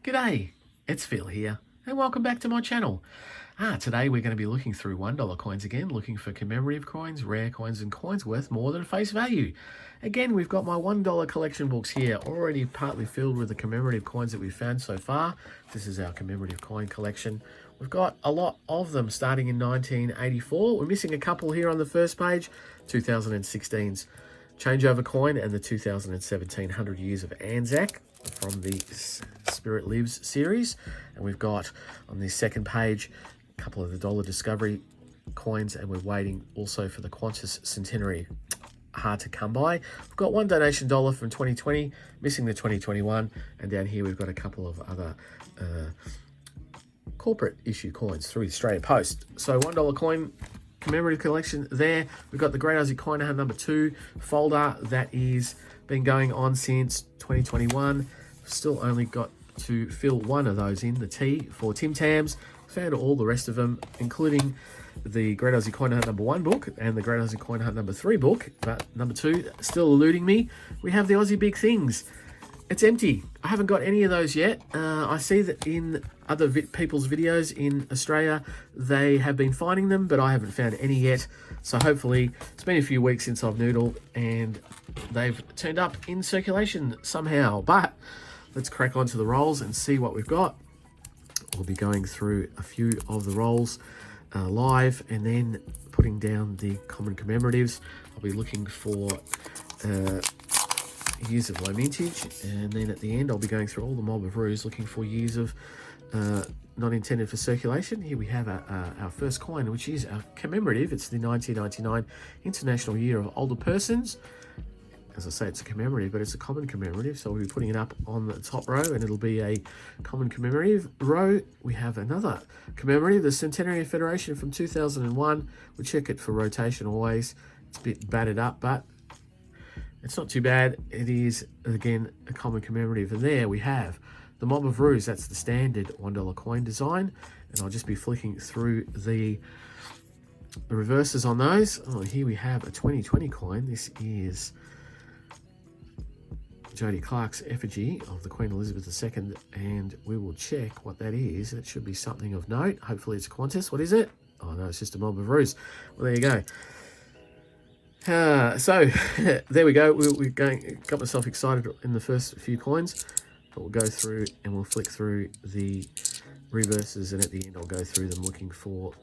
G'day, it's Phil here, and welcome back to my channel. Today we're going to be looking through $1 coins again, looking for commemorative coins, rare coins, and coins worth more than face value. Again, we've got my $1 collection books here, already partly filled with the commemorative coins that we've found so far. This is our commemorative coin collection. We've got a lot of them starting in 1984. We're missing a couple here on the first page, 2016's changeover coin and the 2017 100 Years of Anzac from the Spirit Lives series. And we've got on the second page a couple of the dollar discovery coins, and we're waiting also for the Qantas centenary. Hard to come by. We've got one donation dollar from 2020, missing the 2021, and down here we've got a couple of other corporate issue coins through the Australia Post. So $1 coin commemorative collection there. We've got the Great Aussie Coin Hunt number 2 folder that is been going on since 2021. Still only got to fill one of those in, the T for Tim Tams. Found all the rest of them, including the Great Aussie Coin Hunt number 1 book and the Great Aussie Coin Hunt number 3 book, but number 2 still eluding me. We have the Aussie Big Things. It's empty. I haven't got any of those yet. I see that in other people's videos in Australia, they have been finding them, but I haven't found any yet. So hopefully, it's been a few weeks since I've noodled and they've turned up in circulation somehow. But let's crack on to the rolls and see what we've got. We'll be going through a few of the rolls live and then putting down the common commemoratives. I'll be looking for years of low mintage, and then at the end I'll be going through all the mob of roos looking for years of not intended for circulation. Here we have our first coin, which is our commemorative. It's the 1999 International Year of Older Persons. As I say, it's a commemorative, but it's a common commemorative, so we'll be putting it up on the top row, and it'll be a common commemorative row. We have another commemorative, the Centenary Federation from 2001. We check it for rotation always. It's a bit battered up, but it's not too bad. It is, again, a common commemorative. And there we have the Mob of Roos. That's the standard $1 coin design. And I'll just be flicking through the reverses on those. Oh, here we have a 2020 coin. This is Jodie Clark's effigy of the Queen Elizabeth II. And we will check what that is. It should be something of note. Hopefully it's Qantas. What is it? Oh, no, it's just a Mob of Roos. Well, there you go. So there we go. Got myself excited in the first few coins, but we'll go through and we'll flick through the reverses, and at the end I'll go through them looking for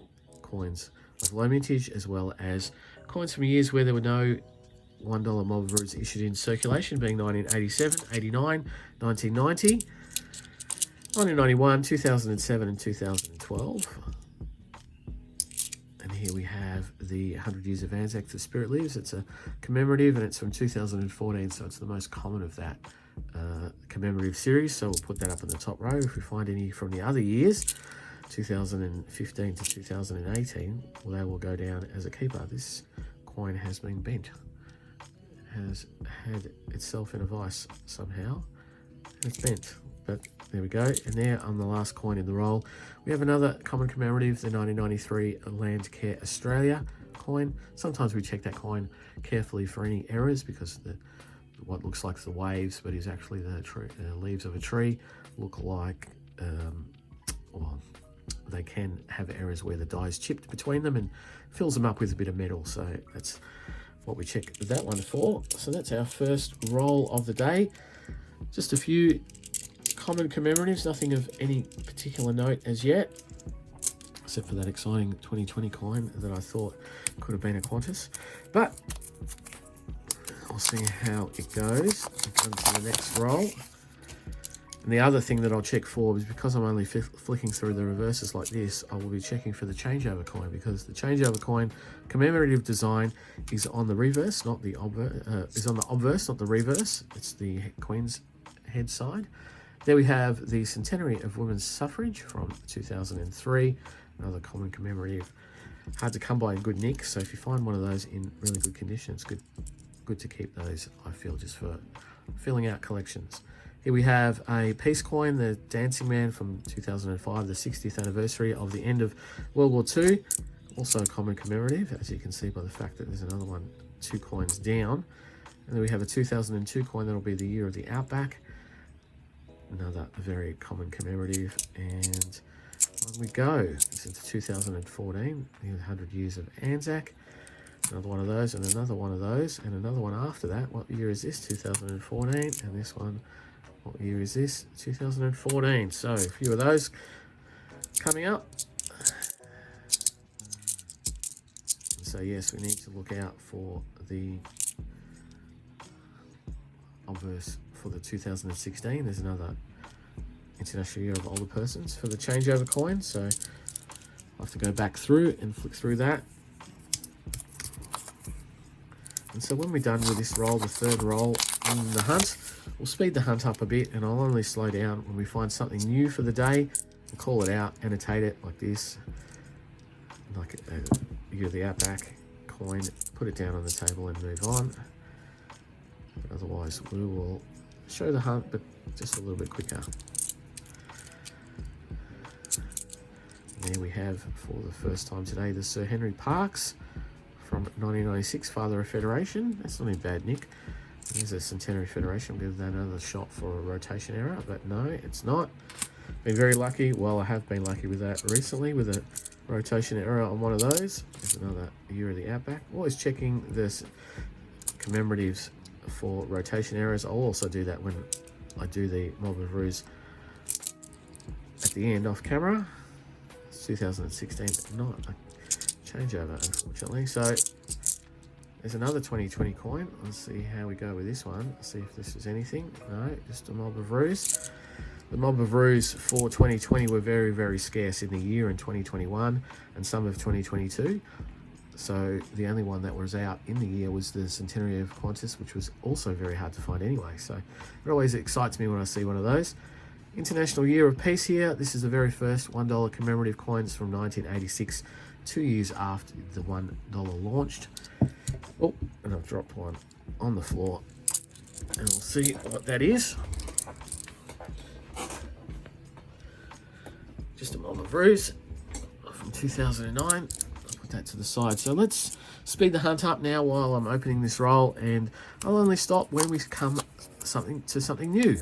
coins of low mintage as well as coins from years where there were no $1 mob of roos issued in circulation, being 1987, 89, 1990, 1991, 2007 and 2012. And here we have the 100 Years of Anzac, The Spirit Lives. It's a commemorative, and it's from 2014, so it's the most common of that commemorative series. So we'll put that up in the top row. If we find any from the other years, 2015 to 2018, well, they will go down as a keeper. This coin has been bent. It has had itself in a vice somehow. It's bent, but there we go. And there on the last coin in the roll, we have another common commemorative, the 1993 Landcare Australia coin. Sometimes we check that coin carefully for any errors, because what looks like the waves, but is actually the leaves of a tree, look like, well, they can have errors where the die is chipped between them and fills them up with a bit of metal. So that's what we check that one for. So that's our first roll of the day. Just a few common commemoratives, nothing of any particular note as yet, except for that exciting 2020 coin that I thought could have been a Qantas. But I'll see how it goes. I'll come to the next roll. And the other thing that I'll check for is, because I'm only flicking through the reverses like this, I will be checking for the changeover coin, because the changeover coin commemorative design is on the reverse, not the obverse. Is on the obverse, not the reverse. It's the Queen's head side. There we have the Centenary of Women's Suffrage from 2003, another common commemorative. Hard to come by in good nick, so if you find one of those in really good condition, it's good to keep those, I feel, just for filling out collections. Here we have a peace coin, the Dancing Man from 2005, the 60th anniversary of the end of World War II. Also a common commemorative, as you can see by the fact that there's another one 2 coins down. And then we have a 2002 coin that'll be the year of the Outback. Another very common commemorative. And on we go. This is 2014, the 100 years of Anzac. Another one of those, and another one of those, and another one after that. What year is this? 2014. And this one, what year is this? 2014. So a few of those coming up. So yes, we need to look out for the obverse for the 2016. There's another International Year of Older Persons for the changeover coin. So I'll have to go back through and flick through that. And so when we're done with this roll, the third roll in the hunt, we'll speed the hunt up a bit, and I'll only slow down when we find something new for the day. We'll call it out, annotate it like this, like a Year of the Outback coin, put it down on the table and move on. But otherwise, we will show the hunt, but just a little bit quicker. And there we have, for the first time today, the Sir Henry Parkes from 1996, Father of Federation. That's not in bad nick. There's a Centenary Federation. I'll give that another shot for a rotation error, but no, it's not. Been very lucky. Well, I have been lucky with that recently, with a rotation error on one of those. There's another Year of the Outback. Always checking this commemoratives for rotation errors. I'll also do that when I do the Mob of Ruse at the end off camera. It's 2016, but not a changeover, unfortunately. So there's another 2020 coin. Let's see how we go with this one. See if this is anything. No, just a Mob of Ruse. The Mob of Ruse for 2020 were very, very scarce in the year in 2021 and some of 2022. So the only one that was out in the year was the Centenary of Qantas, which was also very hard to find anyway. So it always excites me when I see one of those. International Year of Peace here. This is the very first $1 commemorative coins from 1986, 2 years after the $1 launched. Oh, and I've dropped one on the floor. And we'll see what that is. Just a Mob of Ruse from 2009. I'll put that to the side. So let's speed the hunt up now while I'm opening this roll, and I'll only stop when we come to something new.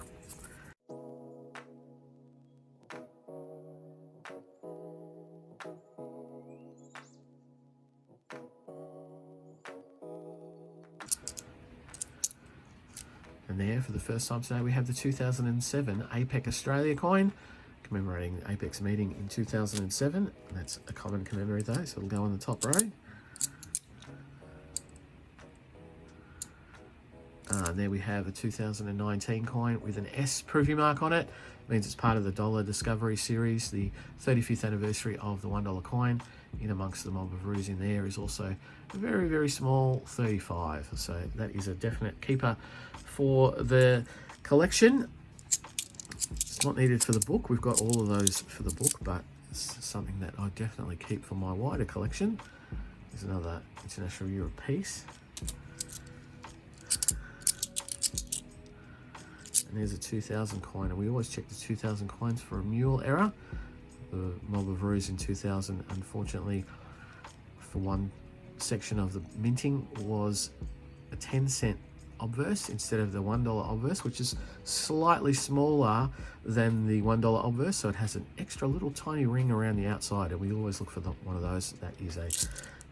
And there, for the first time today, we have the 2007 APEC Australia coin, commemorating the APEX meeting in 2007. That's a common commemorative though, so it'll go on the top row. And there we have a 2019 coin with an S preview mark on it. It means it's part of the Dollar Discovery series, the 35th anniversary of the $1 coin. In amongst the Mob of Ruse in there is also a very, very small 35. So that is a definite keeper for the collection. It's not needed for the book. We've got all of those for the book, but it's something that I definitely keep for my wider collection. There's another International Year of Peace. And there's a 2000 coin, and we always check the 2000 coins for a mule error. The Mob of Ruse in 2000, unfortunately, for one section of the minting, was a 10-cent obverse instead of the $1 obverse, which is slightly smaller than the $1 obverse, so it has an extra little tiny ring around the outside, and we always look for one of those. That is a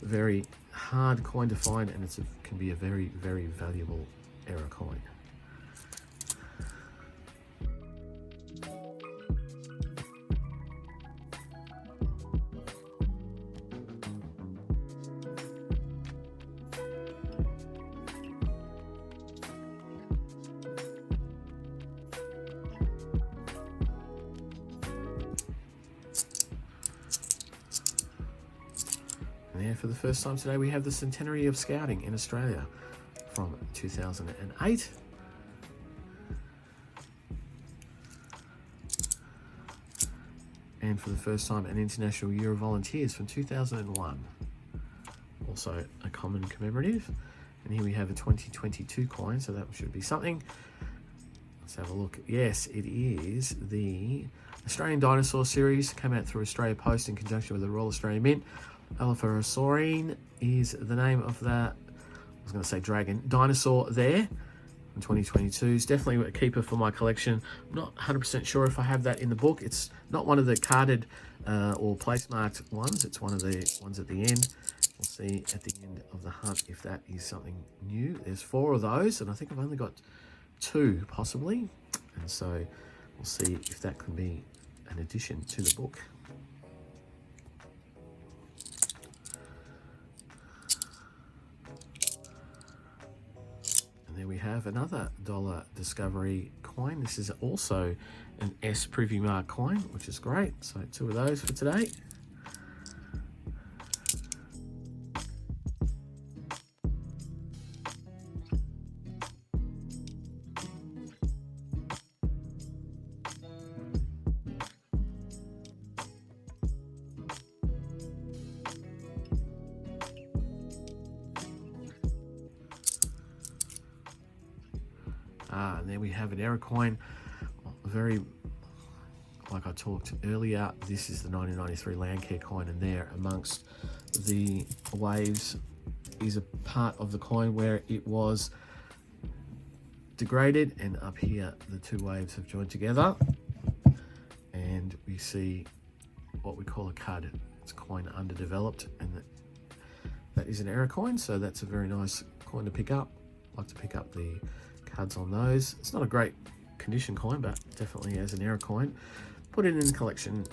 very hard coin to find, and it can be a very, very valuable error coin. And for the first time today, we have the Centenary of Scouting in Australia from 2008. And for the first time, an International Year of Volunteers from 2001. Also a common commemorative. And here we have a 2022 coin, so that should be something. Let's have a look. Yes, it is the Australian Dinosaur series. Came out through Australia Post in conjunction with the Royal Australian Mint. Alphasaurine is the name of that, I was going to say dragon, dinosaur there. in 2022. It's definitely a keeper for my collection. I'm not 100% sure if I have that in the book. It's not one of the carded or place-marked ones. It's one of the ones at the end. We'll see at the end of the hunt if that is something new. There's 4 of those, and I think I've only got 2 possibly. And so we'll see if that can be an addition to the book. And there we have another $1 Discovery coin. This is also an S Privy Mark coin, which is great. So 2 of those for today. And there we have an error coin. Very, like I talked earlier, this is the 1993 Landcare coin, and there amongst the waves is a part of the coin where it was degraded, and up here the 2 waves have joined together, and we see what we call a cud. It's a coin underdeveloped, and that is an error coin, so that's a very nice coin to pick up. I like to pick up the cards on those. It's not a great condition coin, but definitely as an error coin. Put it in the collection.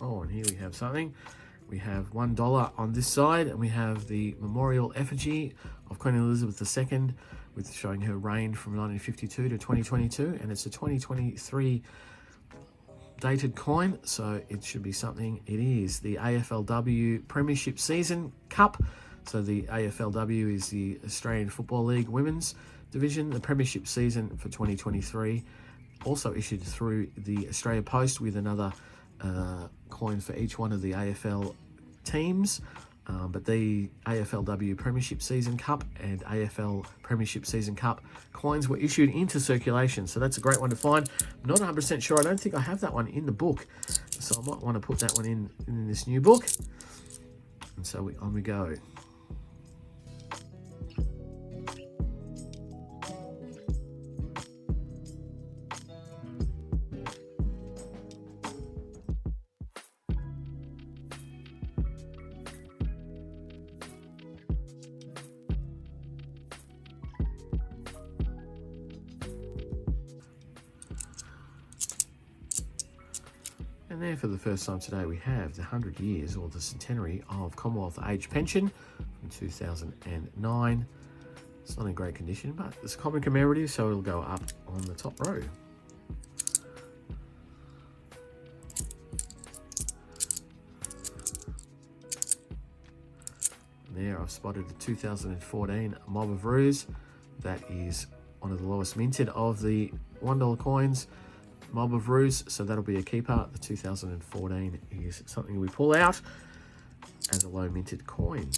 Oh, and here we have something. We have $1 on this side, and we have the memorial effigy of Queen Elizabeth II, with showing her reign from 1952 to 2022, and it's a 2023 dated coin, so it should be something. It is the AFLW Premiership Season Cup. So the AFLW is the Australian Football League Women's Division. The Premiership season for 2023, also issued through the Australia Post, with another coin for each one of the AFL teams. But the AFLW Premiership Season Cup and AFL Premiership Season Cup coins were issued into circulation. So that's a great one to find. I'm not 100% sure. I don't think I have that one in the book. So I might want to put that one in this new book. And so on we go. And there, for the first time today, we have the 100 years or the centenary of Commonwealth Age Pension from 2009. It's not in great condition, but it's common commemorative, so it'll go up on the top row. And there, I've spotted the 2014 Mob of Ruse. That is one of the lowest minted of the $1 coins. Mob of Ruse, so that'll be a keeper. The 2014 is something we pull out as a low minted coin.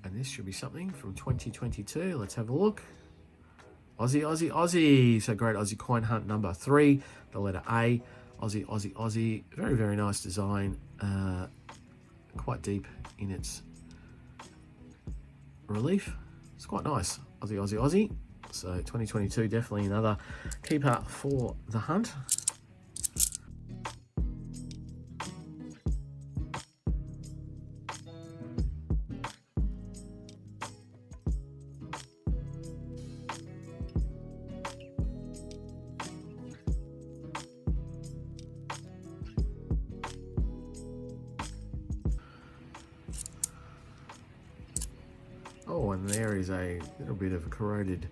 And this should be something from 2022. Let's have a look. Aussie, Aussie, Aussie. So great Aussie coin hunt number 3, the letter A. Aussie, Aussie, Aussie. Very, very nice design. Quite deep in its relief. It's quite nice. Aussie, Aussie, Aussie. So 2022, definitely another keeper for the hunt. Oh, and there is a little bit of a corroded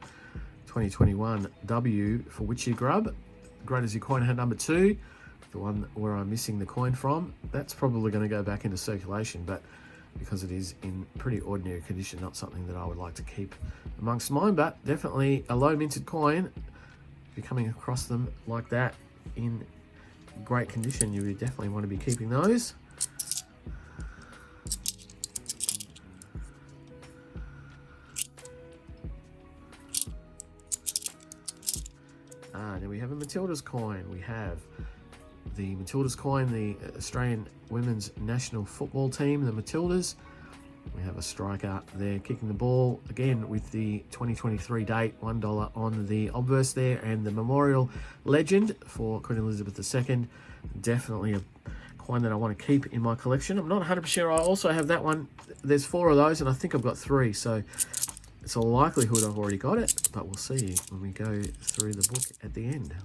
2021 W for Witchy Grub. Great Aussie coin hunt number 2, the one where I'm missing the coin from. That's probably going to go back into circulation, but because it is in pretty ordinary condition, not something that I would like to keep amongst mine, but definitely a low minted coin. If you're coming across them like that in great condition, you would definitely want to be keeping those. Then we have a Matildas coin. We have the Matildas coin, the Australian women's national football team, the Matildas. We have a striker there kicking the ball, again with the 2023 date, $1 on the obverse there, and the memorial legend for Queen Elizabeth II. Definitely a coin that I want to keep in my collection. I'm not 100% sure. I also have that one. There's 4 of those, and I think I've got 3, so it's a likelihood I've already got it, but we'll see when we go through the book at the end.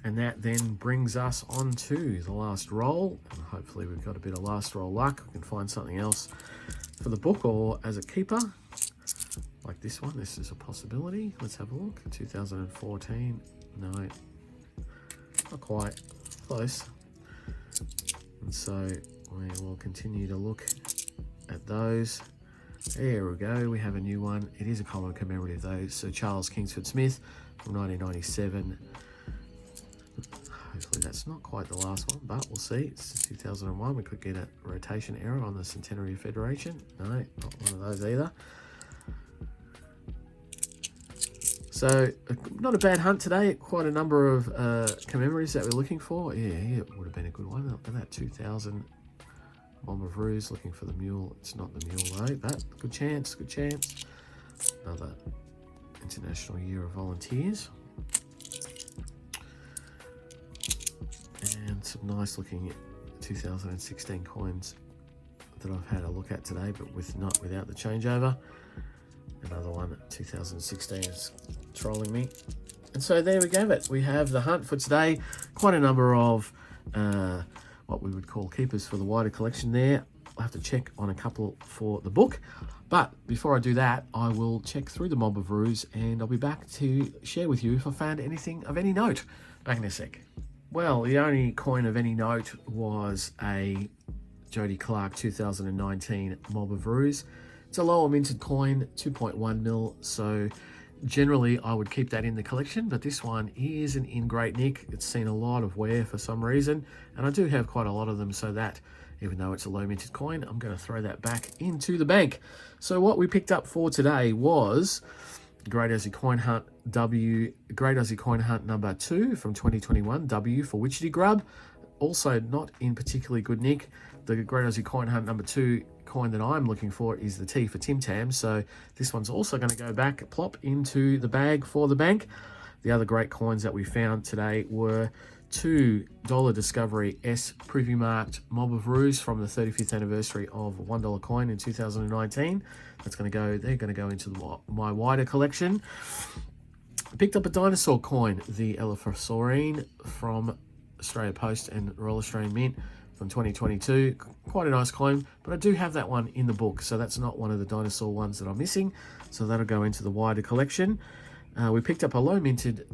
And that then brings us on to the last roll. And hopefully we've got a bit of last roll luck. We can find something else for the book or as a keeper. Like this one, this is a possibility. Let's have a look. 2014, no, not quite, close. And so we will continue to look at those. There we go, we have a new one. It is a common commemorative though. Sir Charles Kingsford Smith from 1997. Hopefully that's not quite the last one, but we'll see. It's 2001. We could get a rotation error on the Centenary Federation. No, not one of those either. So, not a bad hunt today. Quite a number of commemoratives that we're looking for. Yeah, it would have been a good one. Look at that, 2000 Mob of Ruse, looking for the mule. It's not the mule though, but good chance, good chance. Another International Year of Volunteers. And some nice looking 2016 coins that I've had a look at today, but without the changeover. Another one, 2016 is trolling me. And so there we go. We have the hunt for today. Quite a number of what we would call keepers for the wider collection there. I'll have to check on a couple for the book. But before I do that, I will check through the Mob of Ruse and I'll be back to share with you if I found anything of any note. Back in a sec. Well, the only coin of any note was a Jody Clark 2019 Mob of Ruse. It's a lower minted coin, 2.1 mil, so generally I would keep that in the collection, but this one isn't in great nick. It's seen a lot of wear for some reason, and I do have quite a lot of them, so that, even though it's a low minted coin, I'm going to throw that back into the bank. So what we picked up for today was Great Aussie Coin Hunt W, Great Aussie Coin Hunt number 2 from 2021, W for Witchetty Grub. Also not in particularly good nick. The Great Aussie Coin Hunt number 2 coin that I'm looking for is the T for Tim Tam. So this one's also going to go back, plop into the bag for the bank. The other great coins that we found today were $2 Discovery S preview marked Mob of Ruse from the 35th anniversary of $1 coin in 2019. They're going to go into my wider collection. Picked up a dinosaur coin, the Elaphosaurine from Australia Post and Royal Australian Mint from 2022. Quite a nice coin, but I do have that one in the book, so that's not one of the dinosaur ones that I'm missing, so that'll go into the wider collection. We picked up a low minted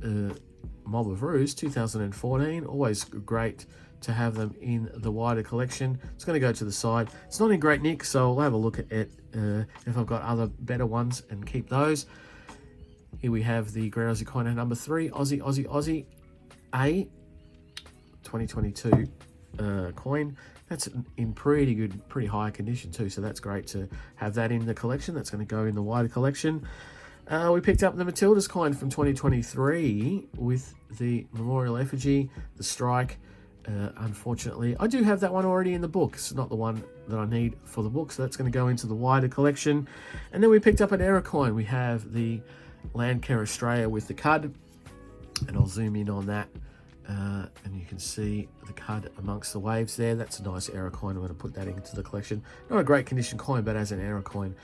Mob of Ruse 2014. Always great to have them in the wider collection. It's going to go to the side. It's not in great nick, so I'll have a look at it if I've got other better ones and keep those. Here we have the Grand Aussie coin at number 3, Aussie A 2022 coin. That's in pretty high condition too, so that's great to have that in the collection. That's going to go in the wider collection. We picked up the Matilda's coin from 2023 with the memorial effigy, the strike. Unfortunately, I do have that one already in the book. It's not the one that I need for the book, so that's going to go into the wider collection. And then we picked up an error coin. We have the Landcare Australia with the cud, and I'll zoom in on that, and you can see the cud amongst the waves there. That's a nice error coin. I'm going to put that into the collection. Not a great condition coin, but as an error coin,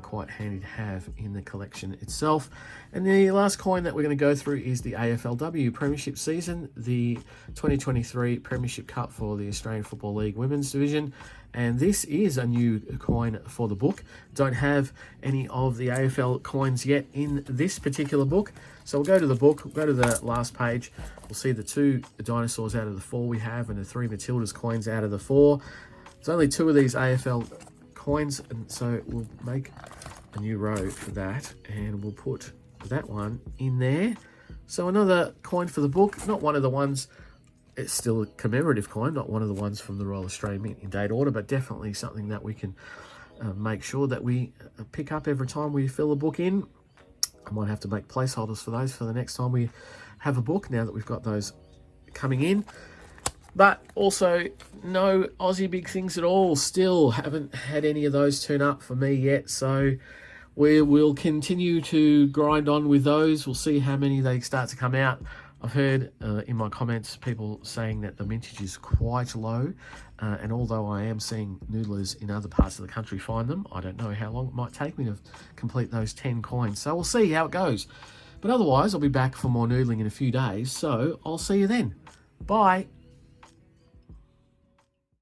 quite handy to have in the collection itself. And the last coin that we're going to go through is the AFLW Premiership season, the 2023 Premiership Cup for the Australian Football League Women's Division. And this is a new coin for the book. Don't have any of the AFL coins yet in this particular book. So we'll go to the book, we'll go to the last page. We'll see the 2 dinosaurs out of the 4 we have and the 3 Matilda's coins out of the 4. There's only 2 of these AFL coins, and so we'll make a new row for that, and we'll put that one in there. So another coin for the book, not one of the ones, it's still a commemorative coin, not one of the ones from the Royal Australian Mint in date order, but definitely something that we can make sure that we pick up every time we fill a book in. I might have to make placeholders for those for the next time we have a book, now that we've got those coming in. But also, no Aussie big things at all. Still haven't had any of those turn up for me yet. So we will continue to grind on with those. We'll see how many they start to come out. I've heard in my comments people saying that the mintage is quite low. And although I am seeing noodlers in other parts of the country find them, I don't know how long it might take me to complete those 10 coins. So we'll see how it goes. But otherwise, I'll be back for more noodling in a few days. So I'll see you then. Bye.